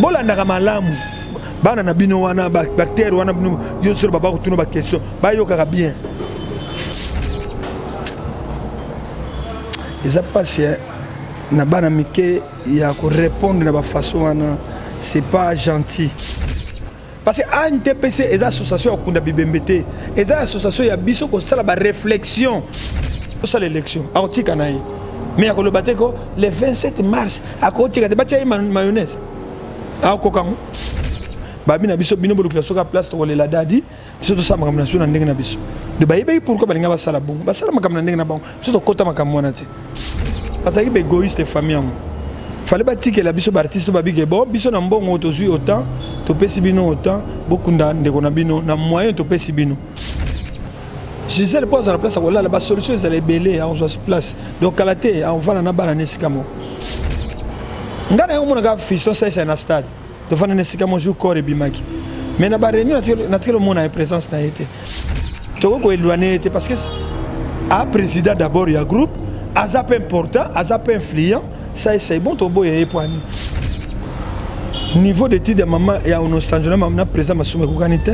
bolandaka malamu bana na bino wana bactère wana bino yo sur baba ko tuna ba question ba yo kaka bien eza passé na bana mike ya ko répondre na ba façon wana c'est pas gentil parce que ANTPC est association okunda bibembete est association ya biso ko sala ba réflexion sur l'élection a tika na ye mais ko lobate ko le 27 mars a ko tika te batia mayonnaise a ko kango ba bina biso bino bodu soka place to la dadi biso to sama kamna suna ndenge na biso de ba yebe pourquoi ba linga ba sala bon ba sala makamna ndenge na bon biso to kota makamwana ti parce que be égoïste famille fallait pas que la biso artiste ba bige bon biso na mbongo to zui autant to pesi bino autant beaucoup ndeko na bino na moyen to pesi bino Gisèle pose à la place la solution est les belé on se place donc à la tête on va na bana nesikamo ngana yo mona ga fiston ça na stade to va na nesikamo jou corps bimaki mais na ba réunion naturellement mona est présence na été to ko éloigné était parce que a président d'abord il y a groupe azap important azap influent ça c'est bon to boye poani niveau d'étude de maman et à on sanjona maman présent masume ko kanité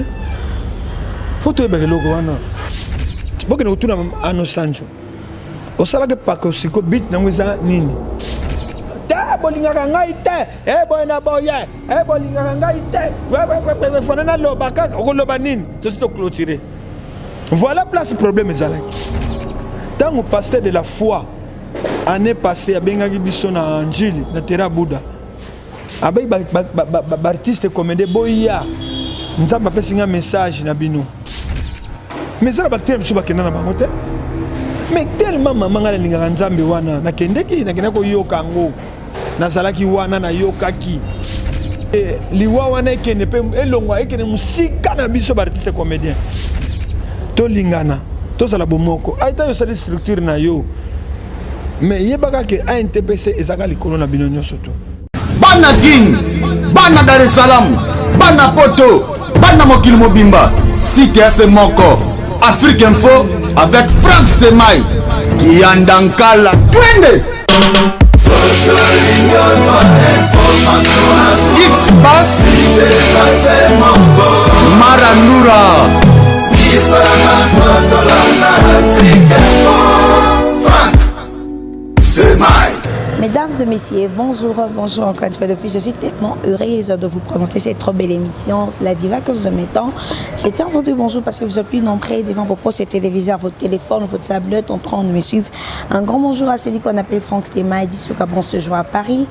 faut to be logo wana boke no tuna ano sanjo o sala ke pa ko siko bit na ngeza nini ta bolinga ngai te boy na boya bolinga ngai te fona na loba ka ko loba nini to se to clôturer voilà place problème ezalaki tant au pasteur de la foi année passée abengaki biso na anjili na terra Bouddha abai ba artiste comédie boya nzamba pesinga message na bino mais ça va être un peu de mais tellement maman a l'ingénieur nzambe wana na kendeki na kenako yoka ngo na zalaki wana na yokaki liwa wana ekene pe elongwa ekene musika na biso artiste comédien to lingana to sala bomoko aita yo sala structure na yo mais yebaka ke ANTPC ezaka likolo na bino nyonso to bana king bana Dar es Salaam bana poto bana mokili mobimba site FM moko Afrique Info avec Franck Semaï Kiandankala Twende X-Bass Marandura Franck Semaï. Mesdames et messieurs, bonjour encore une fois depuis. Je suis tellement heureuse de vous présenter cette trop belle émission, La Diva que vous aimez tant. Je tiens à vous dire bonjour parce que vous êtes plus nombreux devant vos postes téléviseurs, votre téléphone, votre tablette en train de me suivre. Un grand bonjour à celui qu'on appelle Franck Semaï, d'ici au ce jour à Paris.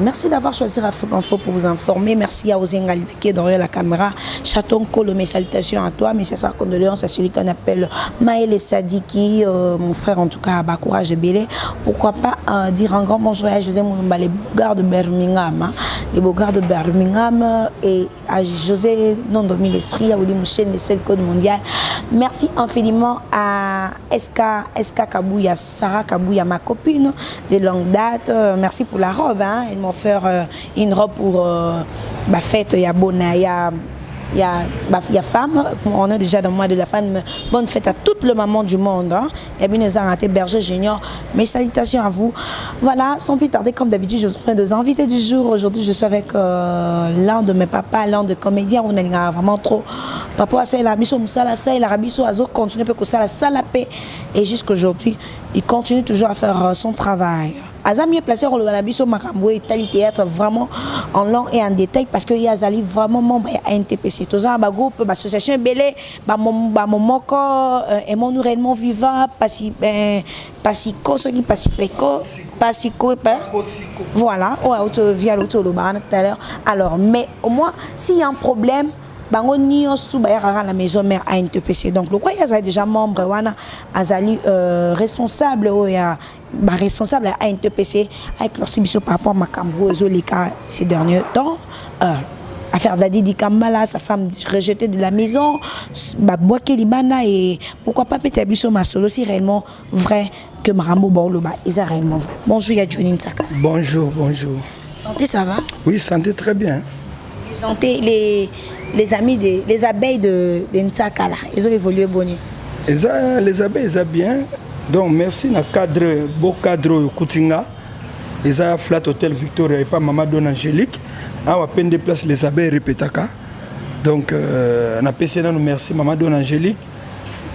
Merci d'avoir choisi Afrique Info pour vous informer. Merci à Ozengali qui est derrière la caméra. Chaton Kolo, mes salutations à toi. Mes sincères condoléances à celui qu'on appelle Maël Sadiki, mon frère en tout cas, à Courage et Bélé. Pourquoi pas dire un grand bonjour à José Moulumba, les Bogards de Birmingham, hein, les Bogards de Birmingham et à José Nondomi l'Esprit, à Willy Mouchen, le seul code mondial. Merci infiniment à SK Kabouya, Sarah Kabouya, ma copine de longue date. Merci pour la robe, hein. Ils m'ont offert une robe pour ma fête, il y a Bonaya. Il y a femme, on est déjà dans le mois de la femme. Bonne fête à toutes les mamans du monde. Hein. Et bien, nous avons été berger junior. Mes salutations à vous. Voilà, sans plus tarder, comme d'habitude, je vous prends deux invités du jour. Aujourd'hui, je suis avec l'un de mes papas, l'un des comédiens. On a vraiment trop. Papa, c'est la mission Moussala, c'est la mission Azo, continue pour ça, la paix. Et jusqu'aujourd'hui, il continue toujours à faire son travail. Azami est placé dans le biso makambo et théâtre vraiment en long et en détail parce que Yazali vraiment membre à NTPC. Tous un groupe, l'association Belé, momoko et mon réellement vivant, Pacico, ce qui pacifico, Pacico, voilà, ouais, via l'auto tout à l'heure. Alors, mais au moins, s'il y a un problème, bango nyonso bayaka la maison mère à NTPC. Donc le quoi il y a déjà membre wana azali responsable oya responsable à NTPC avec leur submission par rapport à makambo zolika ces derniers temps affaire d'Adi Dikambala, sa femme rejetée de la maison, Boaké Libana et pourquoi pas peut-être biso masolo si réellement vrai que Marambo Boloba est réellement vrai. Bonjour Yadjouni Nsaka. Bonjour, bonjour. Santé ça va? Oui, santé très bien. Santé les amis les abeilles de Nsaka là, ils ont évolué bonnet. Les abeilles ils ont bien. Donc merci na cadre beau cadre Koutinga. Ils ont Flat Hotel Victoria et pas Maman Don Angélique. awa peine de place les abeilles répétaka donc na pesi na nous merci maman Don Angélique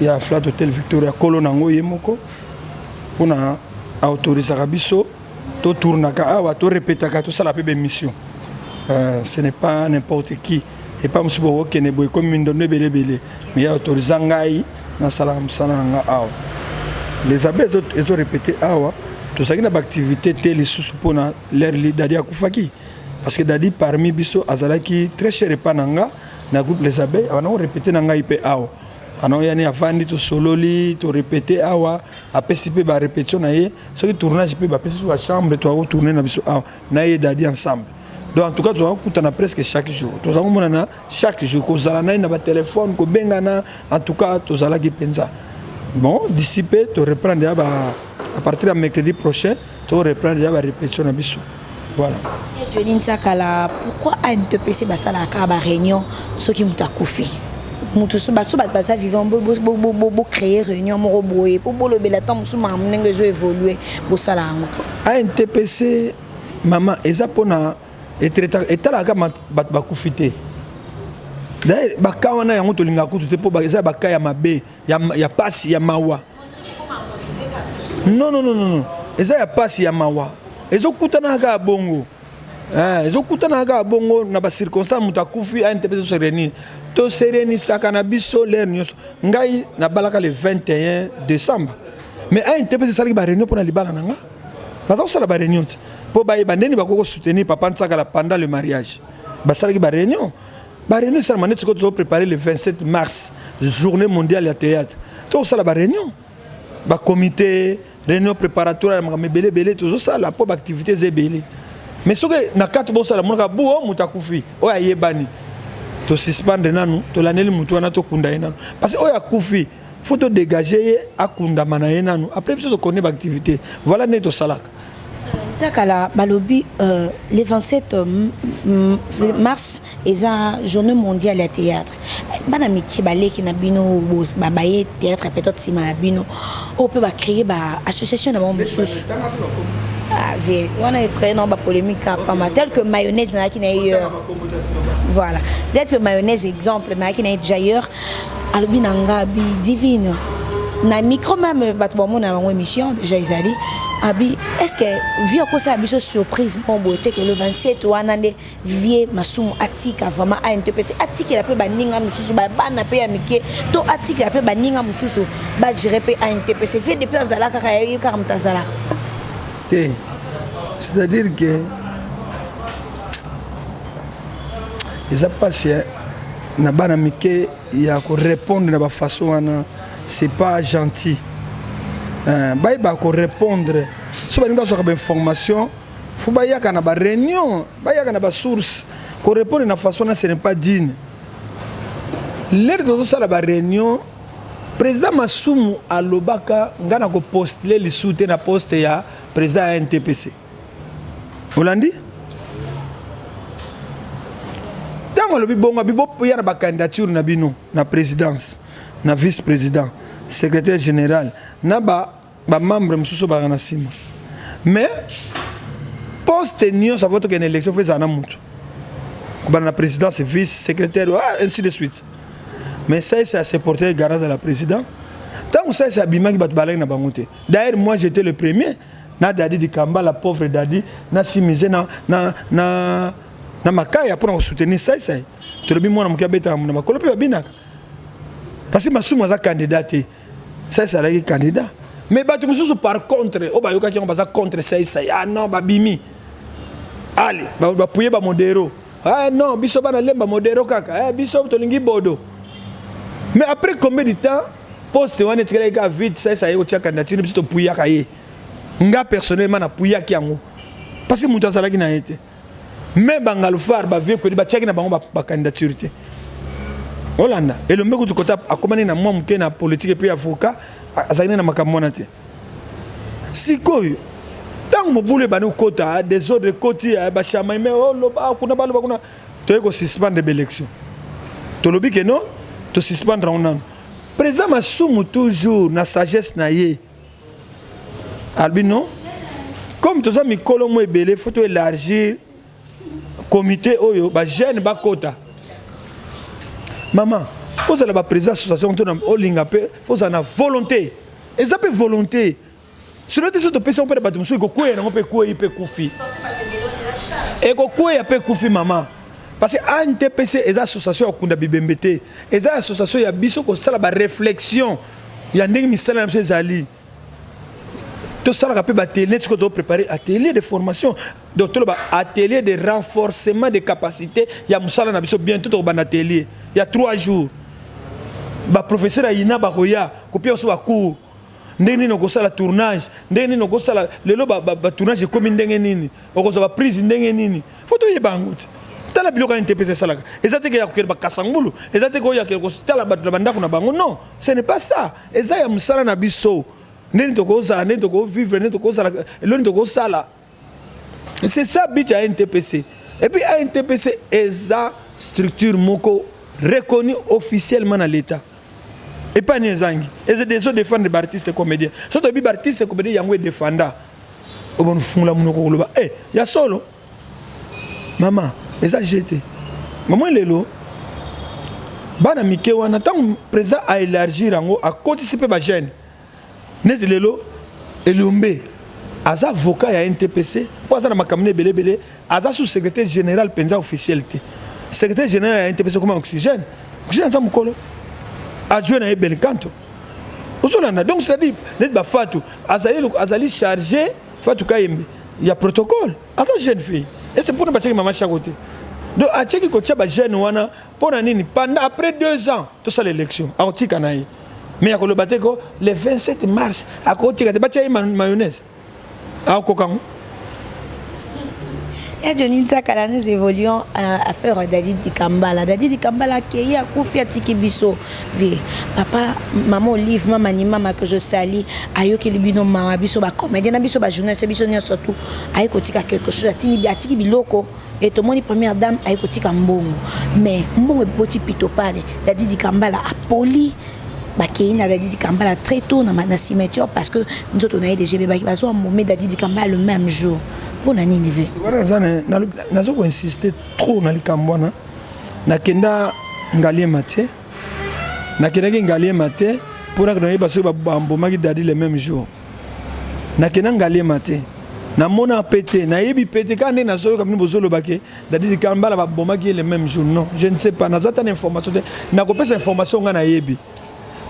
ya Flat Hotel Victoria Kolo nango yemoko pona autoriser biso to tournaka awa to répétaka to sala pe mission ce n'est pas n'importe qui et pas monsieur bo kene boy comme une donne belé mais ya autoriser ngai na sala nga awa les abeilles ont répété awa to sakina activité telle sous pona l'air li dadi akufaki parce que dadi parmi biso azalaki très cher pananga na groupe les abeilles on a répété nanga ipe awa ano yani avandi to sololi to répéter awa apesipe ba répétition na ye ce qui tournage pe ba pesi wa chambre to retourner na biso awa na ye dadi ensemble donc en tout cas to akutana presque chaque jour to zakomona chaque jour ko zala na ba téléphone ko bengana en tout cas to zala ki penza bon d'ici peu to reprendre à partir de mercredi prochain to reprendre la répétition na biso voilà. Joline Sakala, pourquoi ANTPC basala ka ba réunion ceux qui mutakufi mutu so ba basa vivant bo créer réunion mo boye pour le belaton musu mamnenge zo évoluer bo sala ngote ANTPC maman ezapona etala ka bat bakufite d'ailleurs bakawana yango to linga kutu te po ba eza bakaya mabe ya pasi ya mawa non eza ya pasi ya mawa ezokutana ka bongo ezokutana ka bongo na ba circonstance mutakufi ANTPC se réunir to sereni sakana biso l'air nyonso ngai na balaka le 21 décembre mais ANTPC sali ba réunion pour na libala nanga baza sala ba réunion po ba bandeni bakoko soutenir papa Ntsakala pendant le mariage basali ba réunion ça m'a dit que tu dois préparer le 27 mars journée mondiale de théâtre to sala ba réunion ba comité réunion préparatoire mais belé tout ça la pour activité zébélé mais ce que na quatre bon ça la monaka buo mutakufi o ayebani to suspendre nanu to laneli mutu wana to kunda nanu parce que o ya kufi faut to dégager akunda mana nanu après biso to connaître activité voilà ne to salaka Ntsakala balobi le 27 mars eza journée mondiale de théâtre bana miki baleki na bino babaye théâtre peut-être si na bino on peut ba créer ba association na mambo sous on a créé non ba polémique pas mal tel que mayonnaise na qui na voilà peut-être que mayonnaise exemple na qui na d'ailleurs alobi nanga bi divine na micro même ba to mona na émission déjà izali abi est-ce que vu que ça a une surprise bon beauté que le 27 wanande vie masumu atika vraiment ANTPC atika la pe baninga mususu ba na pe ya mike to atika la pe baninga mususu ba gérer pe ANTPC fait depuis azala ka ya ka mtazala té c'est-à-dire que ils a passé na bana mike ya ko répondre na ba façon wana c'est pas gentil. Bah ko répondre so baninga so ka information faut ba yaka na ba réunion ba yaka na ba source ko répondre na façon na ce n'est pas digne l'air de ça la ba réunion président Masumu alobaka ngana ko postuler le soutien na poste ya président ANTPC Holandi tango lobi bonga bibo ya na ba candidature na bino na présidence na vice-président secrétaire général na ba membre msusu ba na sima mais poste nion ça vote que une élection fait ça na mutu ko ba na présidence vice secrétaire ainsi de suite mais ça c'est à se porter garant de la présidence tant ça c'est abima qui bat balai na bangote d'ailleurs moi j'étais le premier na Dadi di Kamba la pauvre Dadi na simisé na makaya pour soutenir ça to le bi moi na mukia beta na makolo pe babinaka parce que Masumu za candidat ça c'est le candidat mais batu mususu par contre o ba yoka ki on baza contre ça ah non ba bimi allez ba pouyer ba modero ah non biso ba na lemba modero kaka biso to lingi bodo mais après combien de temps poste wana tikela ka vite ça yo tia candidature biso to pouya ka ye nga personnellement na pouya ki yango parce que mutu azala ki na été même bangalo far ba vie ko ba tia ki na bango ba candidature te Hollanda et le mec du côté a commandé na moi mke na politique et puis avocat azakina na makamona te sikoyo tant mo boule banu kota des autres côté ba chama mais oh loba kuna ba kuna to ko suspendre l'élection to lobi que non to suspendre on président Masumu toujours na sagesse na ye albino comme tous amis kolomo ebele faut élargir comité oyo ba jeune ba kota maman vous allez ba président association to na olinga pe vous en a volonté et ça peut volonté sur les autres personnes peut ba musu ko kuya na pe kuya pe kufi et ko kuya pe kufi maman parce que ANTPC les associations okunda bibembete les associations ya biso ko sala ba réflexion ya ndenge misala na biso ezali tout ça la atelier tu dois préparer atelier de formation donc atelier de renforcement des capacités il y a musala na biso bientôt au ban atelier il y a 3 jours ba professeur ayina ba koya kopia so ba cours ndenge no ko sala tournage ndenge no ko sala lelo ba tournage comme ndenge nini okozo ba prise ndenge nini faut to yebanguti tala biloko NTPC salaka ezate ke ya ko ba kasangulu ezate ko ya ko tala ba bandako na bango non ce n'est pas ça eza ya musala na biso c'est ça but à NTPC. Et puis à NTPC est la structure moko reconnue officiellement dans l'État. Et pas Nizangi. Et c'est des autres défendre des artistes et comédiens. Surtout des artistes et comédiens, il y a un défendant. Au bon fond la monoko loba. Eh, il y a solo. Maman, et ça jeté. Maman lelo. Bana mike wana tant président a élargir en à participer ba jeune. Net lelo Elombe aza avocat ya NTPC pour ça na makamine belé aza sous-secrétaire général penza officialité secrétaire général ya NTPC comme oxygène ça mukolo adjoint na Belcanto ozolanda donc ça dit net ba Fatou azali chargé Fatou Kayembe il y a protocole attends jeune fille et c'est pour ne pas que maman chaque côté donc a tcheki ko tcha ba jeune wana pour nini pendant après 2 ans tout ça l'élection a otika naï. Mais le 27 mars, à côté de la mayonnaise. À Kokang. Et Johnny Takala, nous évoluons à faire Dadi Dikambala. Dadi Dikambala qui est à Koufia Tikibiso. Papa, maman Olive, maman ni maman que je salue. Ayo qui libino maman biso ba comédien biso ba journaliste biso ni surtout. Ayo kotika quelque chose à tiki biloko. Et tout le monde première dame ayo kotika mbongo. Mais mbongo boti pito pale. Dadi Dikambala a poli. Bakina Dadi Kambala très tôt dans ma cimetière parce que nous autres on a eu des GB qui va soit moment Dadi Kambala le même jour pour la Ninive. Voilà ça n'a pas insisté trop dans les Kambona na kenda ngalie maté na kenda ngalie maté pour que nous parce que bamboma qui Dadi le même jour na kenda ngalie maté na mona pété na yebi pété quand na zo comme nous bozolo baké Dadi Kambala bamboma qui le même jour non je ne sais pas na zata information na ko pesa information ngana yebi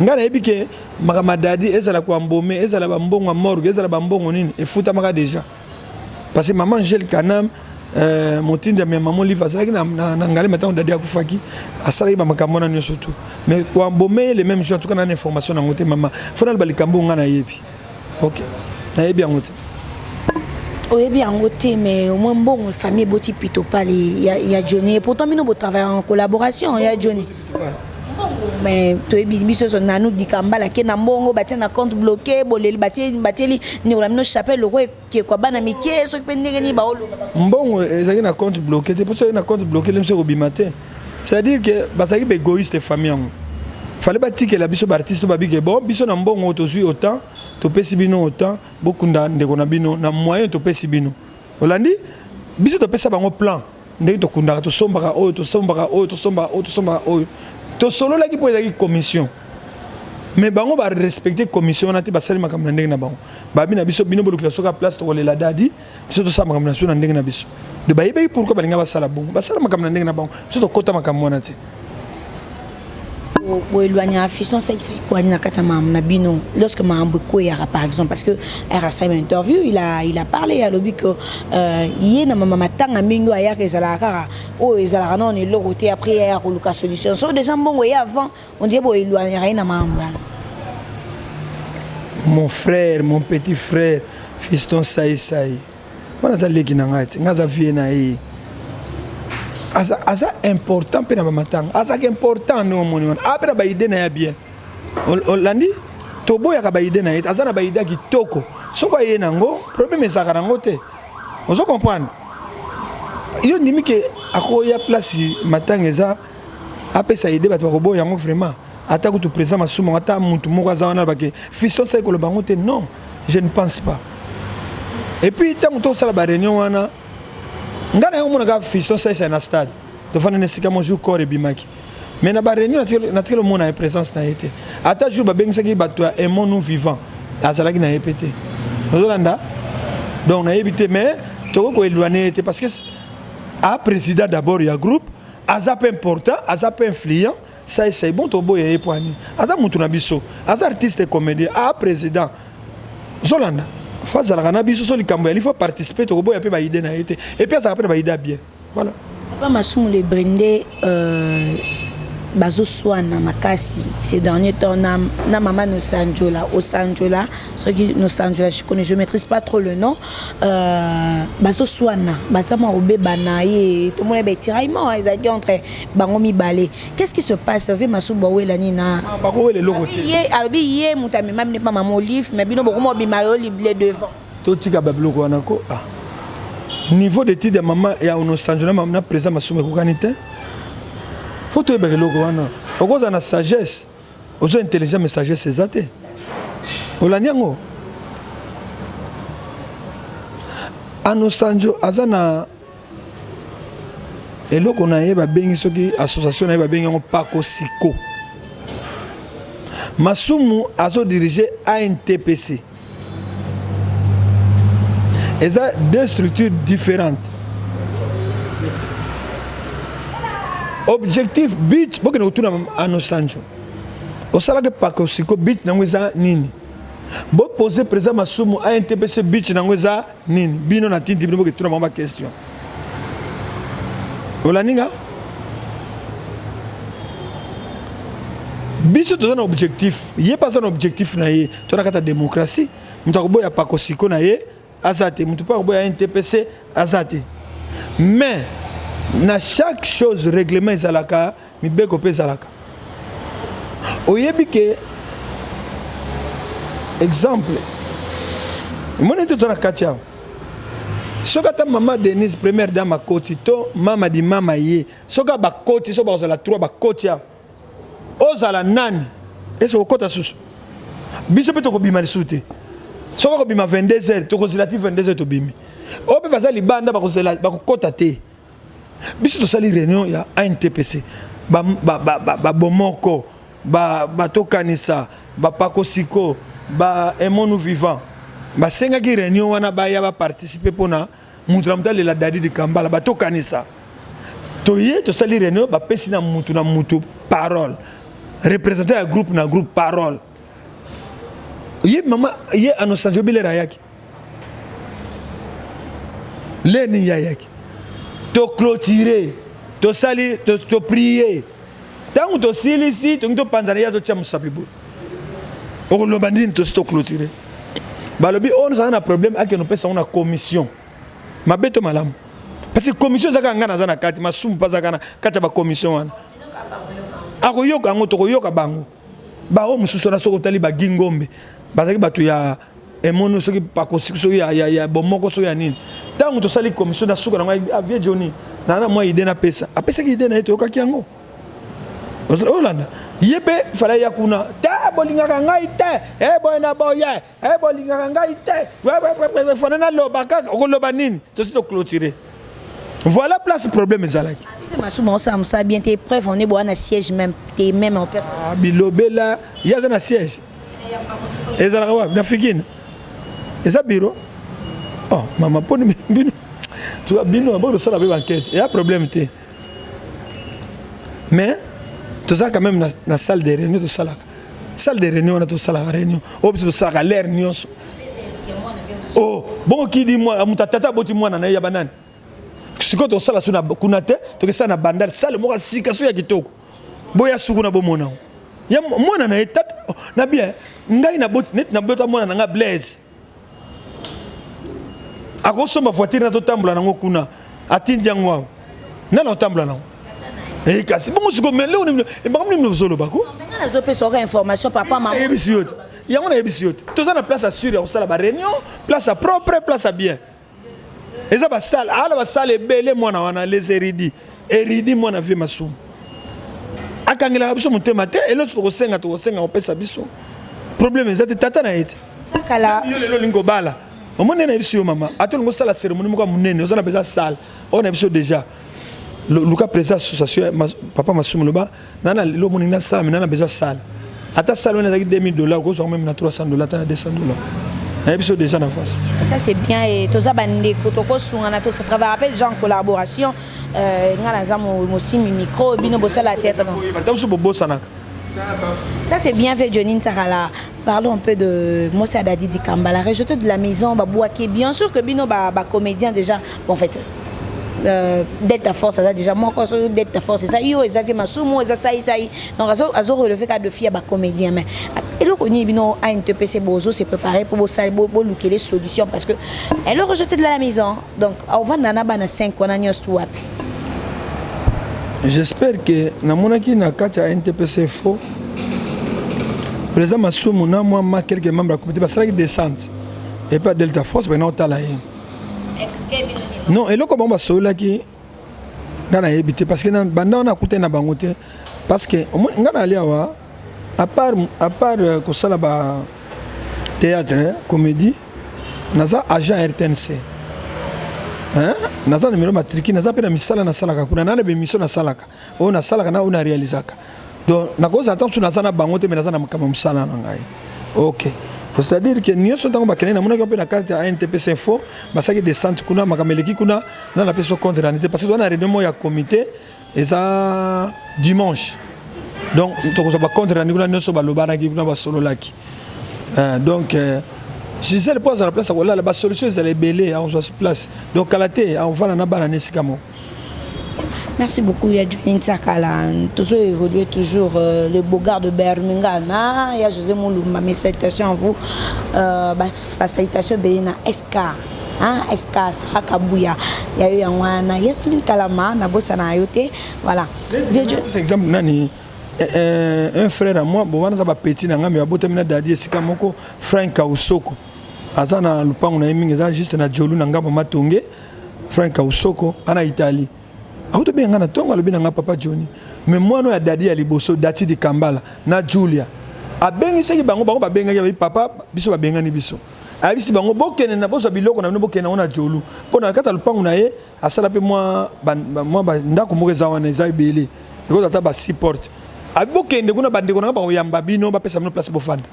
ngana ebike mamadadi ezala kwa mbome ezala bambongo morgue ezala bambongo nini efuta maka déjà parce que maman Angel Kanam motinda mais maman Liva azalaki na ngale matin dadi akufaki asala ba makamona nyo surtout mais kwa mbome les mêmes gens en tout cas na information na ngote maman fona ba likambo ngana yebi OK na yebi ngote oyebi ngote mais au moins bon famille boti plutôt pas il y a Johnny pourtant nous on travaille en collaboration il y a Johnny. Mais tu es bien sûr on a nous dit Kambala qui na mbongo batia na compte bloqué boleli bateli ni on a mis chapelle le roi qui quoi bana miké so pendenge ni baolo mbongo ezaki na compte bloqué c'est pour ça na compte bloqué le monsieur Obimate c'est-à-dire que basaki be égoïste famille fallait batike la biso artiste ba bige bon biso na mbongo to suis autant to pesi bino autant beaucoup ndeko na bino na moyen to pesi bino olandi biso to pesa bango plan ndeko to kunda to sombaka oyo to sombaka oyo to sombaka oyo to sombaka oyo to solo la qui pour la commission mais bango va respecter commission na te ba sali makamna ndenge na bango ba bina biso bino bolo kila soka place to kolela dadi biso to sa makamna so na ndenge na biso de ba yebe pourquoi ba linga ba sala bongo ba sala makamna ndenge na bango biso to kota makamwa na te o éloigner fiston ça pour aller na kata na bino lorsque mambo koyara par exemple parce que RSA interview il a parlé à l'obi que yé na mama matanga mingo aya que ezala kara o ezala non ni lokoté après ya ko luka solution so déjà bongo ya avant on dit bo éloigner na mambo mon frère mon petit frère fiston sai wana zaleki na ngati ngaza vie na yi asa important pe na matanga asa important no moni wana après ba idée na ya bien olandi tobo ya ba idée na yet asa na ba idée kitoko soko ye nango problème ezaka nango te ozo comprendre yo ndimi ke akoya place matanga eza apesa idée bato ko boya ngo vraiment ata ko tu présent masumo ata muntu moko azana ba ke fiston sai ko lo bango te non je ne pense pas et puis tant to sala ba réunion wana ngana yo mona ka fiston ça na stade to fana nesika mo jour corps bimaki mais na ba réunion na mona e présence na été ata jour ba bengisa ki bato e mon nous vivant azalaki na répété ozolanda donc na éviter mais to ko éloigner était parce que a président d'abord il y a groupe azap important azap influent ça c'est bon to boye poani aza mutu na biso aza artiste comédien a président zolanda fazala na biso so likambo il faut participer to boye pe ba idée na été et puis ça après ba idée bien voilà papa Masumu le brindé bazo soana makasi ces derniers temps na maman Nosanjola Osanjola ce qui Nosanjola je connais je maîtrise pas trop le nom bazo soana basama obé banaye tout le monde est tiraillement ils a dit entre bangomi balé qu'est-ce qui se passe avec Masumu bawela nina bako le logo yé albi yé mutami même pas maman olive mais bino boko mo bimalo liblé devant to tika babloko anako niveau d'étude de maman et à Nosanjola maman présent Masumu ko kanite faut te faire logo wana okoza na sagesse ozo intelligent mais sagesse ezate olaniango anosanjo azana eloko na ye babengi soki association na ye babengi yango pakosiko Masumu azo diriger ANTPC eza deux structures différentes. Objectif but boke na kutuna anosanjo osala ke pakosiko but nango eza nini bo poser président Masumu a NTPC but nango eza nini bino na tindi bino boke tuna mama question olaninga biso toza na objectif ye pas un objectif na ye tona kata démocratie mutu akoboya pakosiko na ye azate mutu pa akoboya NTPC azate mais na chaque chose règlement ezalaka mibeko pe ezalaka oyebi ke exemple moni to na katia soka ta mama Denise première dame akoti to mama di mama ye soka ba koti so ba ozala 3 ba koti ya ozala nani eso okota susu biso pe to ko bima lisute soka ko bima 22h to ko zilati 22h to bimi ope bazali banda ba ko zela ba ko kota te biso tosali réunion ya ANTPC ba bomoko ba tokanisa ba pakosiko ba emonu vivant ba senga ki réunion wana ba ya ba participer pona mutu na la dadi de Kambala ba tokanisa toye tosali réunion ba pesi na mutu parole représenter un groupe na groupe parole ye mama ye anosanjo bile rayaki leni yayaki to clôturer, to sali, to prier. Tant que to silisi, to panzania to tcham sapibu. O lobandine to clôturer. Balobi on a un problème avec nous pesa una commission. Ma beto malam. Parce que commission zaka ngana zana kati Masumu pas zaka kati ba commission wana. Ako yoka ngo to yoka bango. Ba o mususu na soko tali ba gingombe. Bazaki batu ya emono soki pakosiko so ya bomoko so ya nini. Tant que sali commission na suka na avie Johnny na moi idée na pesa apesa ki idée na etoka kiango Olanda yebe fala ya kuna ta bolinga ngai te boyna boye bolinga ngai te we fana na loba kaka okoloba nini to sito clôturer voilà place problème ezalaki Masumu ça bien tes preuves on est bon na siège même tes même en personne bilobela ya na siège ezalaka wa na fikina eza bureau oh mama poni bino tu vois bino bon ça la même enquête il y a problème té mais tout ça quand même na salle de réunion salle de réunion on a tout ça la réunion oh tout ça la l'air nyonso oh bon qui dit moi mutata boti mwana na ya banane siko to sala suna kuna te to ke sana bandal salle mo sika so ya kitoko boya suku na bomona ya mwana na etat na bien ngai na boti net na bota mwana na Blaise ako somba voiture na to tambula nango kuna atindi yango nana tambula nango kasi bongo siko mele on e ba mni mzolo bako ngana zo pe soka information papa maman e bisiyote yango na ebisiyote to za na place assure ya sala ba réunion place propre place bien eza ba salle ala ba salle bele mwana wana les éridi mwana vie Masumu akangela biso mutema te elo to kosenga opesa biso problème ezate tata na ete sakala yo lelo lingo bala au moins na biso maman atone ko sala cérémonie mo ko munene ozana besoin salle on a biso déjà le cas président association papa Masumu loba nana lo moni na salle mais nana besoin salle ata salle on a $2000 ko so même na $300 ta na $200 na biso déjà na face ça c'est bien et to za bande ko to ko sunga na to se travaille avec gens en collaboration ngana za mo micro bino bosala tête non ba so bobo sanaka. Ça c'est bien fait Johnny Ntsakala. Parlons un peu de Moussa Dadi Dikambala, rejeté de la maison, Babouaké. Bien sûr que Bino ba comédien déjà. Bon, en fait, Delta Force, ça déjà moi quand Delta Force, c'est ça. Yo, ils avaient Masumu, ils avaient ça. Donc azo relevé cas de filles ba comédien mais. Et le connu Bino a une TPC Bozo s'est préparé pour ça pour looker les solutions parce que elle est rejetée de la maison. Donc on va nana bana 5 on a nios tout api. J'espère que na monaki na kacha NTPC faux. Président Masumu na moi quelques membres du comité parce que descente et pas Delta Force mais non talaye. Non et le comment ba sola ki ngana ebité parce que banda on a coûté na bangote parce que ngana aliawa à part ko sala ba théâtre comédie naza agent RTNC. Hein naza numéro matriki naza pe na misala na salaka kuna na be mission na salaka o na salaka na una réalisaka donc na cause attention naza na bangote mais naza na kama misala na ngai OK c'est-à-dire que nous sommes dans na mona ko pe na carte à NTPC info basaki descente kuna makameleki kuna na la personne contre l'année parce que on a réunion ya comité et ça dimanche donc to ko ba contre l'année kuna nso ba lobana ki kuna ba solo laki donc je sais le pose à la place là la solution c'est les belés on se place donc kalaté on va na bana nesikamo. Merci beaucoup Johnny Ntsakala. Toujours évolué toujours le beau gars de Birmingham. Il y a José Mouloumba mes salutations à vous. Salutations Béna SK. SK Sakabouya. Il y a eu un Yasmine Kalama na bossa na yote. Voilà. C'est exemple nani un frère à moi bon on a petit na ngami abotemina dadi esika moko Frank Kausoko. Azana lupango na emingi za juste na jolu na ngamba matonge Frank Kausoko ana Italie. Auto bien ngana tonga lobi na papa Johnny mais moi no ya dadi ya liboso dati di Kambala na Julia abengi seki bango ba benga ya papa biso ba benga ni biso abisi bango bokene na boso biloko na bokene na jolu pona kata lupango na ye asala pe moi ba ndako moko za wana za ibele eko tata ba support abokende kuna bandeko na ba yamba bino ba pesa no place bofanda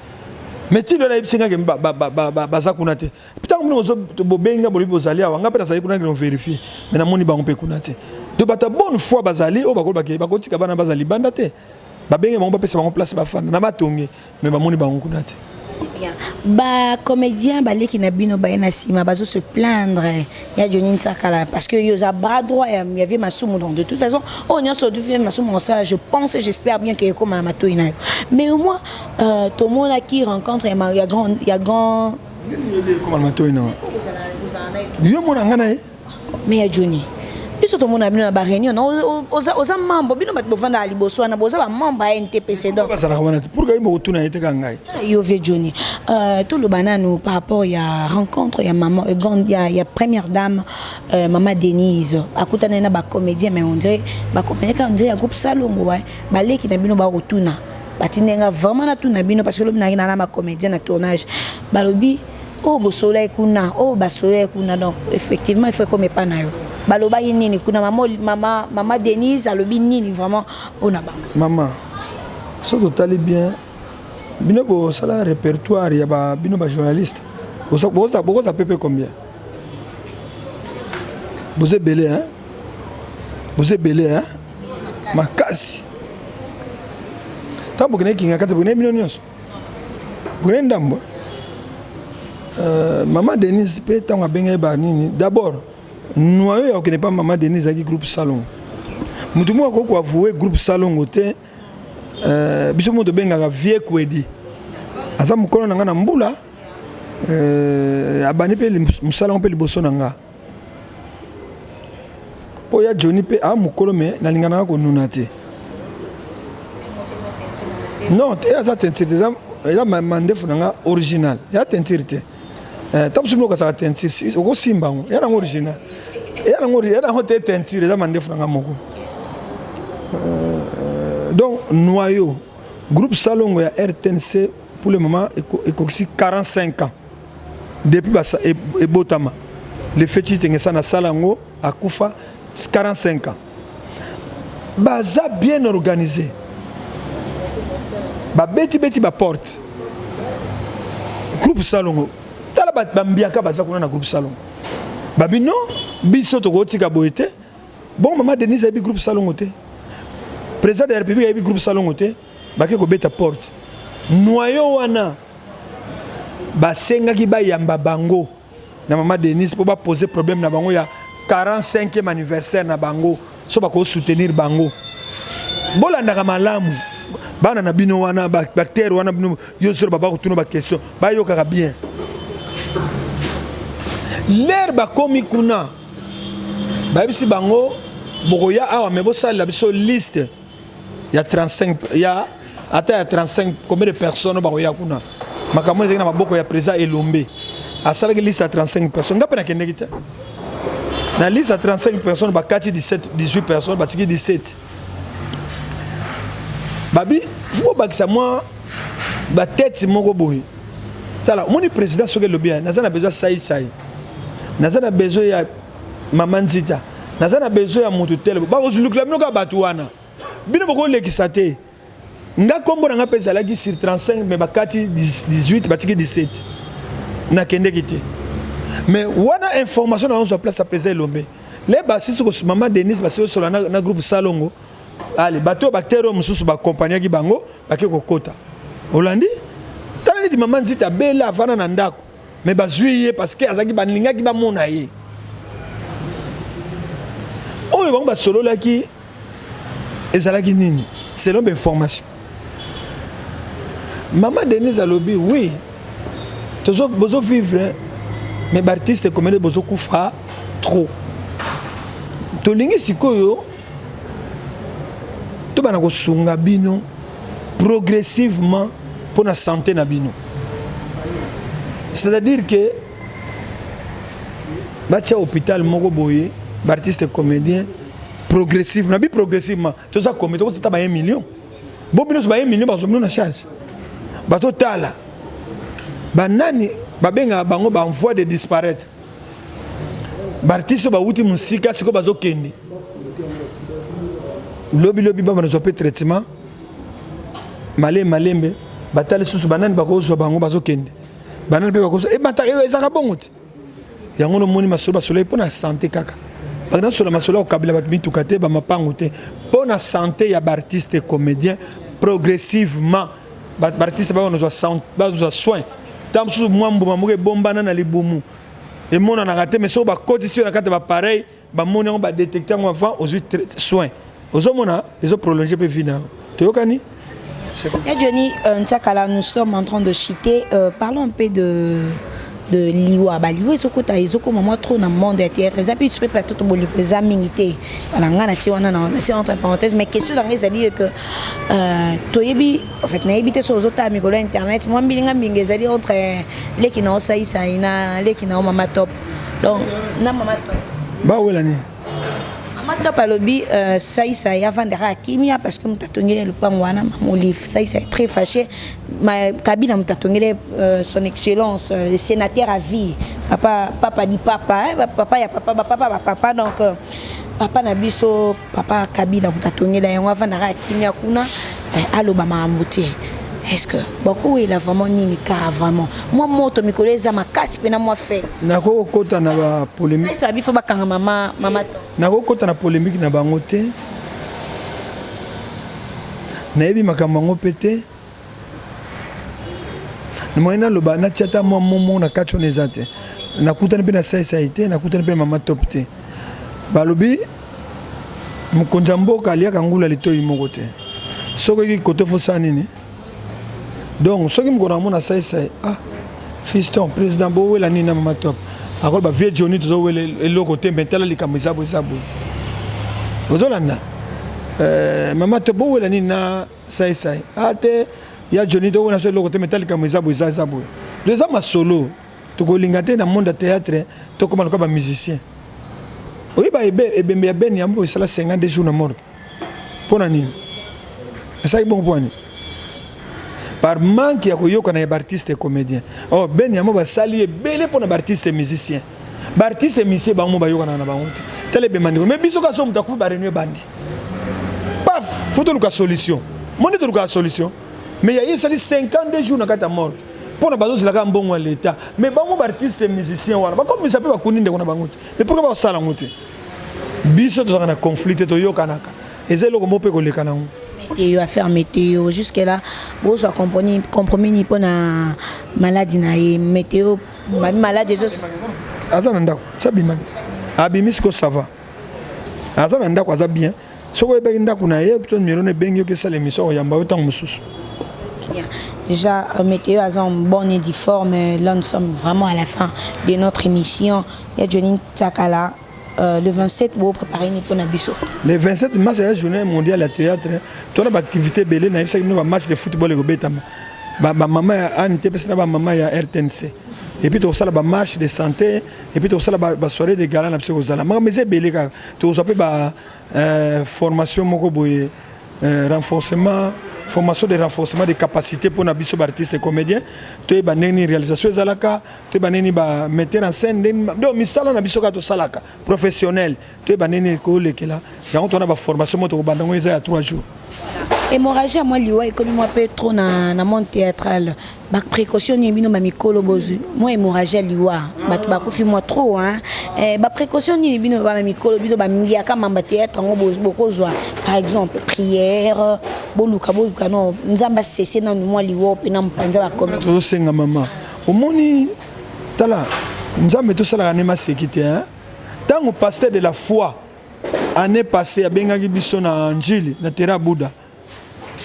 mais ti le na ibsinga ke ba za kuna te putain mo zo bobenga bolibo bozali awa nga pe na kuna ke vérifier mais na moni bango pe kuna te de bata bonne foi bazali o bakol bake bakotika bana bazali banda te babenge bango bapesa bango place bafana na matonge mais bamoni bango kuna te. C'est bien. Ba comédien baleki na bino ba na sima bazo se plaindre ya Johnny Ntsakala parce que yo za bras droit il y avait Masumu donc de toute façon on y a sur du film Masumu ça je pense et j'espère bien que comme Mato ina mais au moins tout le monde qui rencontre il y a grand comme Mato ina yo mona ngana mais ya Johnny biso to mona bino ba réunion oza membre bino bat bovanda liboso na boza ba membre ya NTPC donc pourquoi il mo tuna ite kangai yo ve Johnny tout le banano par rapport ya rencontre ya maman ya première dame maman Denise akutana na ba comédien mais on dirait ba comédien on dirait groupe Salongo ouais ba leki na bino ba rotuna batinenga vraiment na tuna bino parce que lo na na ma comédien na tournage balobi oh bo soleil kuna oh ba soleil kuna donc effectivement il faut comme pas na yo baloba nini kuna maman Denise alobi nini vraiment ona ba maman so totally bien bino bo sala répertoire ya ba bino ba journaliste boza pepe combien vous êtes belé hein makasi tambo kene kinga kata bone bino nyos bone ndambo maman Denise pe tanga benga ba nini d'abord noyau ya connaît pas maman Denise qui groupe Salon mutu mo ko avouer groupe Salon côté biso mo de benga vie kwedi asa mukolo nanga na mbula abani pe musalon pe liboso nanga po ya Johnny pe a mukolo me na lingana ko nunate non te asa tentire eza mandefu nanga original ya tentire te tapsumo ko sa tentire ko simbango ya na original era hote teinture za mandefu nga moko donc noyau groupe Salongo ya RTNC pour le moment écoxy 45 ans depuis ebotama le fétiche tengesa na salango akufa 45 ans baza bien organisé beti ba porte groupe salongo tala bambiaka baza kuna na groupe salongo babino biso to kotika boete bon maman Denise a bi groupe salongo te président de la République a bi groupe salongo te bake ko beta porte noyo wana basengaki bayamba bango na maman Denise pour ba poser problème na bango ya 45e anniversaire na bango so ba ko soutenir bango bolanda malamu bana na bino wana bactère wana bino yo sur baba ko tuno ba question ba yo kaka bien l'air ba komi kuna ba bisi bango bokoya awa me bo sala biso liste ya 35 ya ata ya 35 combien de personnes ba koya kuna makambo ezaki na maboko ya président Elombe asalaki liste ya 35 personnes ngapena kendeki te na liste ya 35 personnes bakati 18 personnes batiki 17 babi faut bakisa moi ba tête moko boy tala moni président soke lobia nazana besoin sai nazana besoin ya maman Nzita nazana besoin ya mutu tel ba kozulukla bino ka batu wana bino boko lekisa te nga kombo nga pesa laki sur 35 mais bakati 18 batiki 17 na kende kité mais wana information dans notre place à président Lombe les basis ko maman Denise basio solo na groupe salongo allez bateau bactéro mususu ba compagnie ki bango bake kokota Holandi tala ni maman Nzita bela vana na ndako mais bazui parce que azaki baninga ki ba mona ye oyo bango ba solo laki ezalaki nini selon l'information maman Denise alobi oui toujours besoin vivre mais l'artiste comme les besoin koufa trop tolingi sikoyo to bana ko sunga bino progressivement pour la santé na bino c'est-à-dire que batia hôpital moko boye l'artiste comédien progressivement progressivement tout ça comme to ta ba 1 million bo bino so ba 1 million ba so na charge bato tala banani babenga bango ba envoi de disparaître bartiste ba wuti musika siko bazo kende lobi ba bana zope traitement malembe batali susu banani bako zo bango bazo kende banani pe bako e bata e ezaka bongo ti yango no moni masolo basolo pour na santé kaka bana solo masolo ko kabila bat mitu kate ba mapango te pour na santé ya artiste comédien progressivement artiste ba nos soins tam sous moi mbuma mo bombana na libumu et mon na raté mais so ba condition na kate ba pareil ba moni on ba détecter avant aux soins aux hommes ils ont prolongé pe vina to yokani et Johnny Ntsakala, nous sommes en train de chiter parlons un peu de liwa baliwa ezokota ezokoma moi trop na monde ya théâtre ça puis peut peut-être boli examiner balanga na ti wana na ti entre parenthèses mais question dans les alliés que toyebi en fait na ebité sur zota mikolo internet moi mbilinga mbinga ezali entre les qui na saïsa ina les qui na mama top donc na mama top ba welani mama top alobi saïsa ya vendera kimia parce que mutatongele le pan wana mamolif saïsa est très fâché ma kabina mutatongele son excellence le sénateur à vie papa dit papa papa ya papa donc papa na biso papa kabila mutatongela yango vendera kimia kuna aloba mamuté est-ce que beaucoup il a vraiment nini car vraiment moi moto mikolo eza makasi pena moi fait nako kota na ba polémique ça bifo bakanga mama nako kota na polémique na bango te na yebi makambo ngo pété moyena loba na tiata moi momo na kacho nezate na kutana pe na saïsaïté na kutana pe mama top te balobi mukonja mboka aliaka ngula litoyi moko te soko ki kote fo sanini donc ce qui me connaît mon c'est fiston président bo wela ni na mama top akol ba vieux Johnny to wela le côté mentala li kamisa bo sabo odolanda mama top bo wela ni na sai ate ya Johnny to wela so le côté mentala li kamisa bo sabo deux ans solo to ko lingate na monde théâtre to comme ba musicien oui ba ebe ya ben yambo sala 52 jours na mort pour nani ça est bon point par manque ya koyoka na artiste et comédien. Oh ben yamo ba sali belé pour na artiste et musicien. Ba artiste et musicien ba mo ba yoka na bango te. Tele be mandi. Mais biso ka so mutaku ba renouer bandi. Paf, faut trouver solution. Mon de trouver solution. Mais il y a sali 52 jours na kata mort. Pour na bazo la ka mbongo à l'état. Mais ba mo artiste et musicien wana. Ba comme ça peut ba kuninde kona bango te. Mais pourquoi ba sala ngote? Biso to na conflit to yoka naka. Ezelo ko mo pe ko lekana ngo. Météo, affaire météo, jusque-là, vous avez compromis ni pour la maladie, météo, maladie des autres. Azananda, ça bien. Abimisko ça va. Azananda quoi ça bien. Ce que vous avez kuna ye, plutôt numéro ne bengi que ça l'émission yamba autant mususu. Déjà, météo a un bon et difforme. Là, nous sommes vraiment à la fin de notre émission. Il y a Johnny Takala. Le 27, vous préparez pour Nabiso. Le 27 mars, c'est la journée mondiale à théâtre. Toute l'activité belée, il y a un match de football au Betama. Maman a une maman à RTNC. Et puis, tu as une marche de santé. Et puis, tu as une soirée de gala. Mais c'est belé. Tu as une formation, renforcement. Formation de renforcement des capacités pour nabiso artistes et comédiens. Tu es une réalisation zalaka, tu es un metteur en scène, donc misala nabiso kato salaka professionnel. Tu es une école qui là. Il y a une formation moto bandango il y a 3 jours. Hémorragie à moi liwa et comme moi peut trop na monde théâtral. Ba précaution ni bino mami kolo bozu. Moi hémorragie liwa. Ba ko fi moi trop hein. Ba précaution ni bino ba mami kolo bino ba mingi aka mamba théâtre ngo bozu boko zwa. Par exemple prière boluka non nzamba cessé na moi liwa pe na mpanza ba comme. To senga mama. Omoni tala nzambe to sala na masekité hein. Tant au pasteur de la foi année passée a bengaki biso na Njili na Terra Bouddha.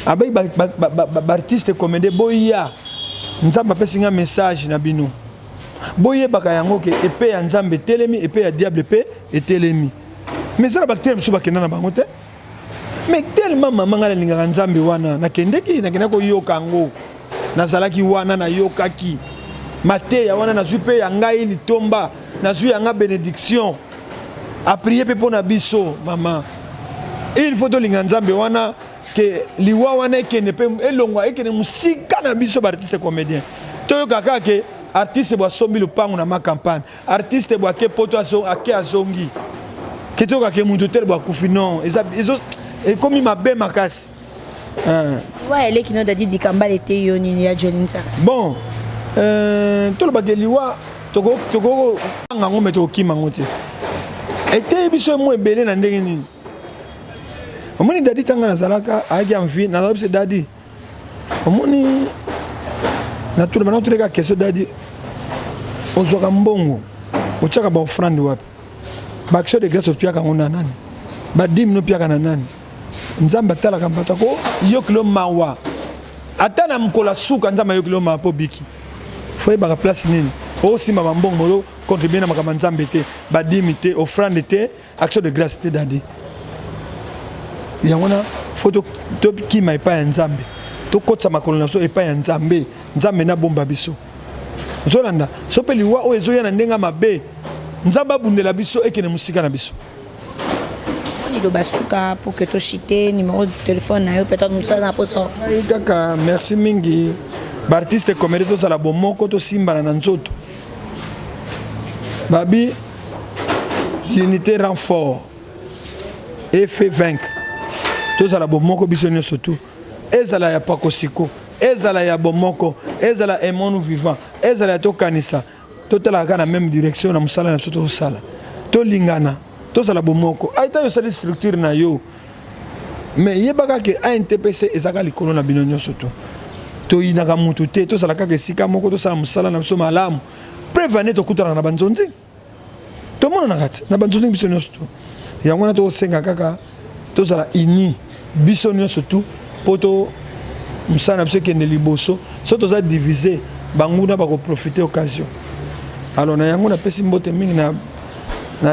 Avec artiste comédien boya nzamba pesinga message na bino boye baka yango ke épée ya nzambe telemi épée ya diable épée et telemi mais ça ba terme suba kenana bango te mais tellement maman ngala linga nzambe wana na kendeki na kenako yoka ngo nazalaki wana na yokaki mate ya wana na zupe ya ngai litomba na zu ya nga bénédiction a prier pe pona biso maman il faut to linga nzambe wana que liwa wana ke ne pe elongwa ke ne musika na biso artiste comédien to kaka ke artiste bo sombi le pango na ma campagne artiste bo ke poto ake azongi ke to kaka mundo tel bo kufi non et comme ma be makasi ouais elle qui nous a dit kamba était yoni ya Johnny ça bon to le bagé liwa to ngango meto kimango te était biso mo ebele na ndenge nini omoni dadi tanga na zalaka aiki envie na lobse dadi omoni na tout le monde ka question dadi ozoka mbongo ochaka ba offrande wapi ba action de grâce opiaka ngona nani ba dim no piaka na nani nzamba tala kambata ko yokilo mawa atana mkola suka nzamba yokilo ma po biki foi ba place nini o simba mbongo lo contribuer na makama nzambe te ba dim te offrande te action de grâce te dadi yangona photo to ki mai pa nzambe to kotsa makolo na so e pa nzambe nzambe na bomba biso zolanda so pe liwa o ezoya na ndenga mabe nzamba bundela biso ekene musika na biso ni do basuka pour que to chiter numéro de téléphone na yo peut-être nous ça na poso kaka merci mingi ba artiste comédien to sala bomoko to simba na nzoto babi l'unité renfort et fait vaincre tozala bomoko biso nyonso tu ezala ya pakosiko ezala ya bomoko ezala emonu vivant ezala to kanisa totalaka na même direction na musala na soto osala to lingana tozala bomoko aita yo sali structure na yo mais yebaka ke ANTPC ezaka likolo na bino nyonso tu to inaka mutu te tozala kaka esika moko tosala musala na biso malamu prévenir to kutana na banzonzi to mona na kati na banzonzi biso nyonso tu yango na to senga kaka tozala ini biso nyonso tu poto musana biso kende liboso so toza divisé banguna bako profiter occasion alors na yango na pesi mbote mingi na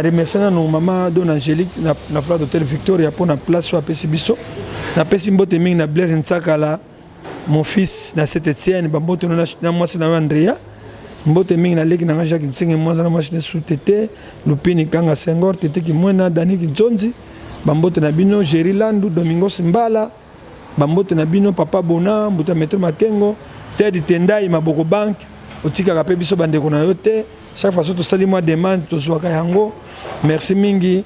remercier na maman Don Angélique na Fleur d'Hôtel Victoria pour na place so pesi biso na pesi mbote mingi na Blaise Ntsakala mon fils na Saint-Étienne bambote na mwasi na Andrea mbote mingi na leki na Jacques Ntsenge mwanza na mwasi na Sous-Tété Lupini Kanga Senghor Tete ki mwena Dani Kinzonzi bambote na bino Jerry Landu Domingo Simbala bambote na bino papa Bona mbuta maître Makengo Ted Tendai Maboko Bank otika ka pe biso bandeko na yo te chaque fois to sali moi demande to zwaka yango merci mingi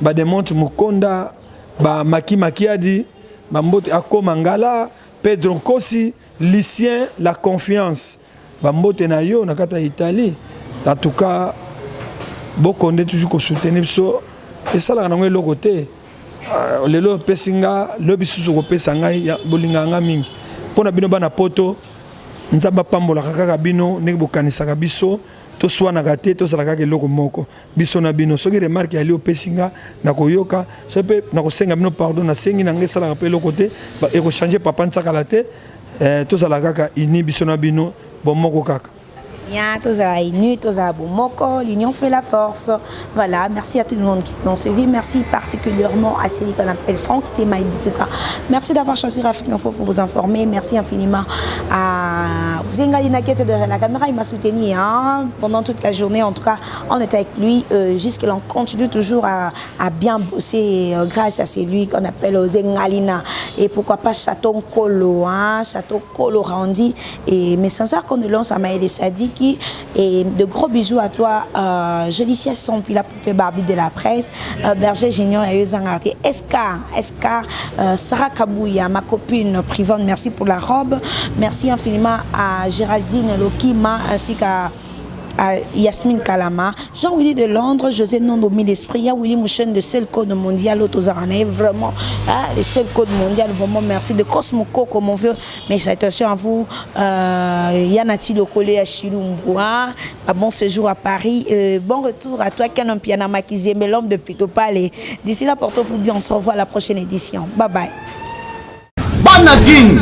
ba demonte Mukonda ba Maki Makiadi bambote akoma ngala Pedro Nkosi Lucien la confiance bambote na yo na kata Italie en tout cas beaucoup on est toujours ko soutenir biso et ça là na ngelo côté lelo pesinga lobi susu ko pesanga ya bolinganga mingi pona bino bana poto nzamba pambola kaka bino ne bokanisa biso to swana gate to sala kaka loko moko biso na bino soki remarque ali opesinga na koyoka so pe na kosenga bino pardon na sengi na ngesala pe loko te ba e ko changer papa nsaka la te to sala kaka ini biso na bino bomoko kaka. Bien, tous à l'UNU, tous à Bomoko, l'union fait la force. Voilà, merci à tout le monde qui nous ont suivis. Merci particulièrement à celui qu'on appelle Franck Stémaï Dizika. Merci d'avoir choisi Afrique Info pour vous informer. Merci infiniment à Zengalina qui était derrière la caméra. Il m'a soutenu pendant toute la journée. En tout cas, on était avec lui jusqu'à l'on continue toujours à bien bosser grâce à celui qu'on appelle Zengalina. Et pourquoi pas Château Kolo, Château Kolo Randi. Et mes sincères condoléances à Maëlle Sadi. Et de gros bisous à toi, Jolicia Sompi, la poupée Barbie de la presse, Berger Génion et Eusangarte, SK, Sarah Kabouya, ma copine Privonne, merci pour la robe. Merci infiniment à Géraldine Lokima ainsi qu'à Yasmine Kalama, Jean-Willy de Londres, José Nondomi l'Esprit, Willy Mouchen de seul code mondial, Autozarane, vraiment, le seul code mondial, vraiment merci de Cosmoco comme on veut, mais attention à vous, Yanati Lokole à Chilumboua, bon séjour à Paris, bon retour à toi, Canon Piana Makizé, mais l'homme de Pito Palais. D'ici là, portez-vous bien, on se revoit à la prochaine édition. Bye bye. Bana King,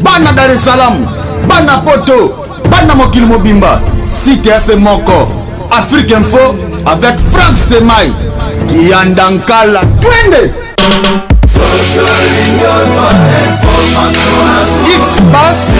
Bana Dar es Salaam, Bana Poto, Bana Mokil Mobimba, Cité FM Moko, Afrique Info avec Franck Stémaï, Yandankala, Twende. X-Bass.